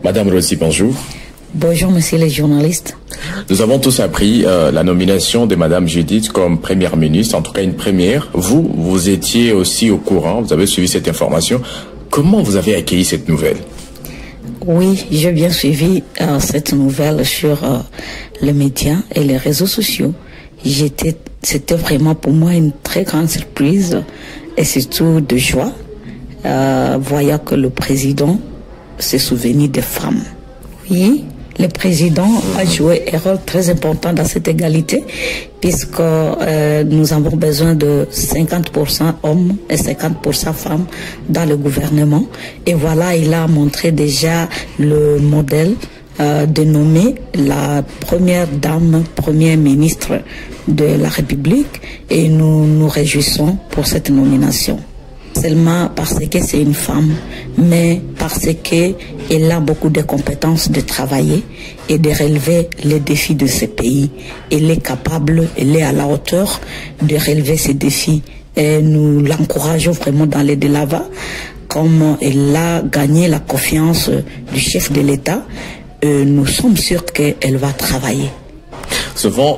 Madame Rossi, bonjour. Bonjour, monsieur les journalistes. Nous avons tous appris la nomination de Madame Judith comme première ministre, en tout cas une première. Vous étiez aussi au courant, vous avez suivi cette information. Comment vous avez accueilli cette nouvelle? Oui, j'ai bien suivi cette nouvelle sur les médias et les réseaux sociaux. C'était vraiment pour moi une très grande surprise et surtout de joie, voyant que le président s'est souvenu des femmes. Oui, le président a joué un rôle très important dans cette égalité, puisque nous avons besoin de 50% hommes et 50% femmes dans le gouvernement. Et voilà, il a montré déjà le modèle de nommer la première dame, première ministre de la République, et nous nous réjouissons pour cette nomination. Seulement parce que c'est une femme, mais parce qu'elle a beaucoup de compétences de travailler et de relever les défis de ce pays. Elle est capable, elle est à la hauteur de relever ces défis. Et nous l'encourageons vraiment d'aller de l'avant, comme elle a gagné la confiance du chef de l'État. Nous sommes sûrs qu'elle va travailler. Souvent,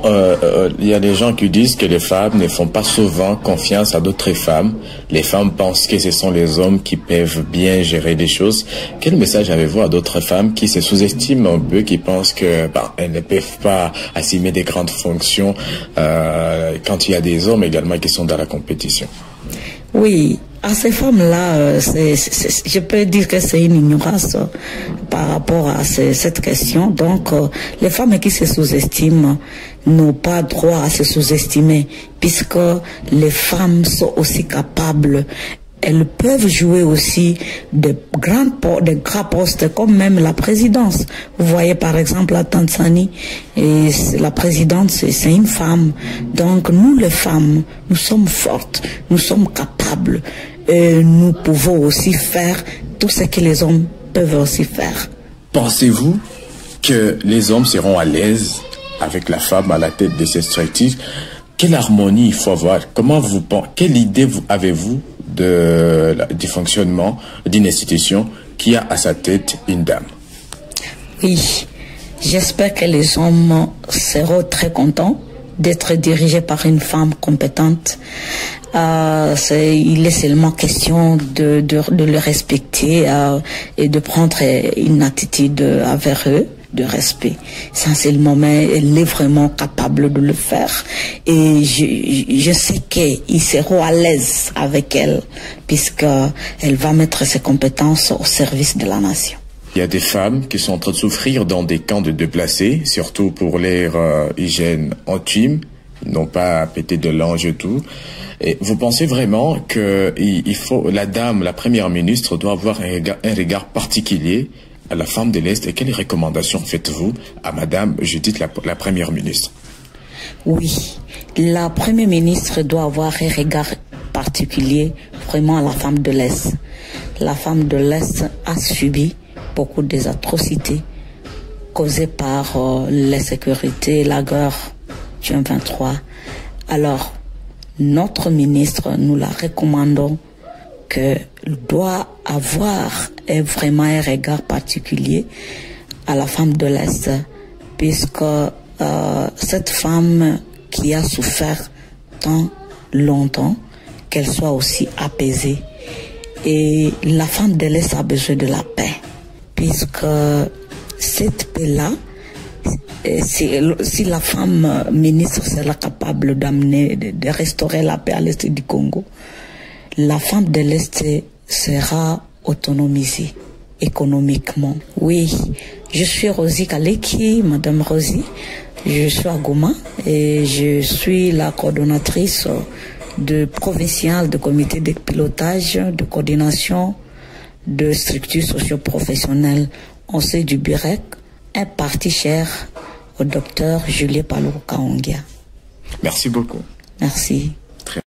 il y a des gens qui disent que les femmes ne font pas souvent confiance à d'autres femmes. Les femmes pensent que ce sont les hommes qui peuvent bien gérer des choses. Quel message avez-vous à d'autres femmes qui se sous-estiment un peu, qui pensent que elles ne peuvent pas assumer des grandes fonctions quand il y a des hommes également qui sont dans la compétition? Oui, à ces femmes-là, je peux dire que c'est une ignorance par rapport à cette question. Donc, les femmes qui se sous-estiment n'ont pas droit à se sous-estimer, puisque les femmes sont aussi capables. Elles peuvent jouer aussi de grands postes, comme même la présidence. Vous voyez par exemple la Tanzanie, et la présidente c'est une femme. Donc nous les femmes, nous sommes fortes, nous sommes capables, et nous pouvons aussi faire tout ce que les hommes peuvent aussi faire. Pensez-vous Que les hommes seront à l'aise avec la femme à la tête de cette structure? Quelle harmonie il faut avoir? Quelle idée avez-vous du fonctionnement d'une institution qui a à sa tête une dame? Oui, j'espère que les hommes seront très contents d'être dirigés par une femme compétente. Il est seulement question de le respecter et de prendre une attitude envers eux de respect, sincèrement, mais elle est vraiment capable de le faire, et je sais qu'ils seront à l'aise avec elle, puisqu'elle va mettre ses compétences au service de la nation. Il y a des femmes qui sont en train de souffrir dans des camps de déplacés, surtout pour leur hygiène intime, non pas à péter de l'ange et tout. Et vous pensez vraiment que la première ministre doit avoir un regard particulier à la femme de l'Est, et quelles recommandations faites-vous à Madame Judith, la première ministre? Oui, la première ministre doit avoir un regard particulier vraiment à la femme de l'Est. La femme de l'Est a subi beaucoup des atrocités causées par l'insécurité, la guerre du 23. Alors, notre ministre, nous la recommandons qu'elle doit avoir vraiment un regard particulier à la femme de l'Est, puisque cette femme qui a souffert tant longtemps, qu'elle soit aussi apaisée. Et la femme de l'Est a besoin de la paix, puisque cette paix-là, si la femme ministre sera capable d'amener, de restaurer la paix à l'Est du Congo, la femme de l'Est sera autonomisée économiquement. Oui, je suis Rosie Kaleki, Madame Rosie. Je suis à Goma et je suis la coordonnatrice provinciale de comité de pilotage, de coordination de structures socio-professionnelles. On sait du BIREC, un parti cher au docteur Julien Paluku Kaongia. Merci beaucoup. Merci.